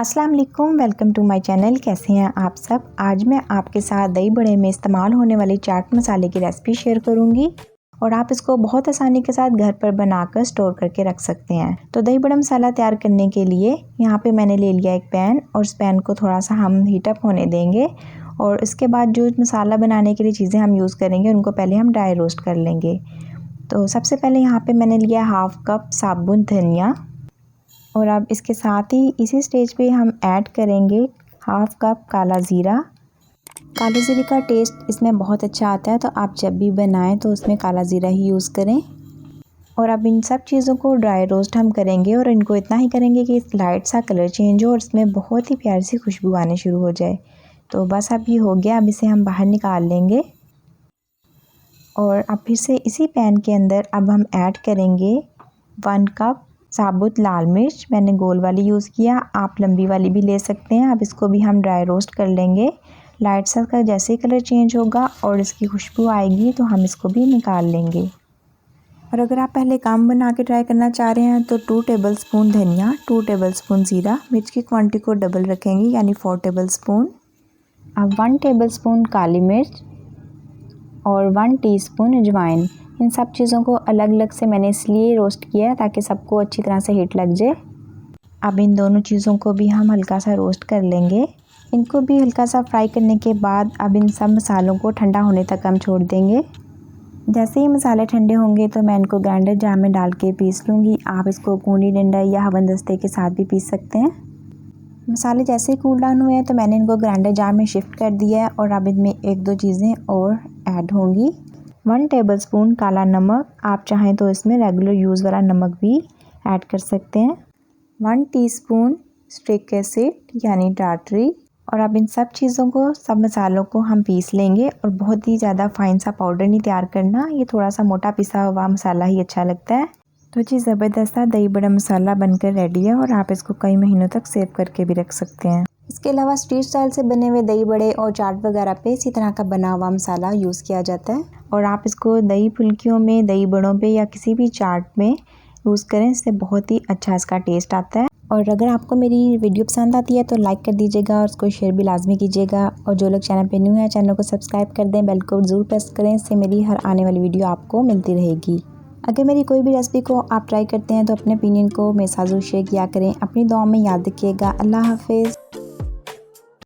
अस्सलाम वालेकुम, welcome to my channel. कैसे हैं आप सब। आज मैं आपके साथ दही बड़े में इस्तेमाल होने वाले चाट मसाले की रेसिपी शेयर करूंगी और आप इसको बहुत आसानी के साथ घर पर बनाकर स्टोर करके रख सकते हैं। तो दही बड़ा मसाला तैयार करने के लिए यहाँ पे मैंने ले लिया एक पैन और इस पैन को थोड़ा सा हम हीटअप होने देंगे और इसके बाद जो मसाला बनाने के लिए चीज़ें हम यूज़ करेंगे उनको पहले हम ड्राई रोस्ट कर लेंगे। तो सबसे पहले यहाँ पे मैंने लिया हाफ़ कप साबुत धनिया और अब इसके साथ ही इसी स्टेज पे हम ऐड करेंगे हाफ़ कप काला ज़ीरा। काले ज़ीरे का टेस्ट इसमें बहुत अच्छा आता है, तो आप जब भी बनाएं तो उसमें काला ज़ीरा ही यूज़ करें। और अब इन सब चीज़ों को ड्राई रोस्ट हम करेंगे और इनको इतना ही करेंगे कि लाइट सा कलर चेंज हो और इसमें बहुत ही प्यारी सी खुशबू आने शुरू हो जाए। तो बस अब ये हो गया, अब इसे हम बाहर निकाल लेंगे। और अब फिर से इसी पैन के अंदर अब हम ऐड करेंगे 1 कप साबुत लाल मिर्च। मैंने गोल वाली यूज़ किया, आप लंबी वाली भी ले सकते हैं। अब इसको भी हम ड्राई रोस्ट कर लेंगे। लाइट सा का जैसे ही कलर चेंज होगा और इसकी खुशबू आएगी तो हम इसको भी निकाल लेंगे। और अगर आप पहले कम बना के ट्राई करना चाह रहे हैं तो 2 टेबलस्पून धनिया, 2 टेबलस्पून ज़ीरा, मिर्च की क्वांटिटी को डबल रखेंगे यानी 4 टेबलस्पून। अब 1 टेबलस्पून काली मिर्च और 1 टीस्पून अजवाइन। इन सब चीज़ों को अलग अलग से मैंने इसलिए रोस्ट किया है ताकि सबको अच्छी तरह से हीट लग जाए। अब इन दोनों चीज़ों को भी हम हल्का सा रोस्ट कर लेंगे। इनको भी हल्का सा फ्राई करने के बाद अब इन सब मसालों को ठंडा होने तक हम छोड़ देंगे। जैसे ही मसाले ठंडे होंगे तो मैं इनको ग्राइंडर जार में डाल के पीस लूँगी। आप इसको कूंडी डंडा या हवनदस्ते के साथ भी पीस सकते हैं। मसाले जैसे ही कूल डाउन हुए हैं तो मैंने इनको ग्राइंडर जार में शिफ्ट कर दिया है और अब इनमें 1-2 चीज़ें और ऐड होंगी। 1 टेबलस्पून काला नमक, आप चाहें तो इसमें रेगुलर यूज़ वाला नमक भी ऐड कर सकते हैं। 1 टीस्पून स्टिक एसिड यानी टाटरी। और अब इन सब चीज़ों को, सब मसालों को हम पीस लेंगे और बहुत ही ज़्यादा फाइन सा पाउडर नहीं तैयार करना, ये थोड़ा सा मोटा पिसा हुआ मसाला ही अच्छा लगता है। तो जी ज़बरदस्त सा दही बड़ा मसाला बनकर रेडी है और आप इसको कई महीनों तक सेव करके भी रख सकते हैं। इसके अलावा स्ट्रीट स्टाइल से बने हुए दही बड़े और चाट वगैरह पे इसी तरह का बना हुआ मसाला यूज़ किया जाता है और आप इसको दही फुल्कियों में, दही बड़ों पे या किसी भी चाट में यूज़ करें, इससे बहुत ही अच्छा इसका टेस्ट आता है। और अगर आपको मेरी वीडियो पसंद आती है तो लाइक कर दीजिएगा और उसको शेयर भी लाजमी कीजिएगा। और जो लोग चैनल पे न्यू हैं चैनल को सब्सक्राइब कर दें, बेल को ज़रूर प्रेस करें, इससे मेरी हर आने वाली वीडियो आपको मिलती रहेगी। अगर मेरी कोई भी रेसिपी को आप ट्राई करते हैं तो अपने ओपिनियन को मेरे साथ ज़रूर शेयर किया करें। अपनी दुआ में याद रखिएगा। अल्लाह हाफिज़।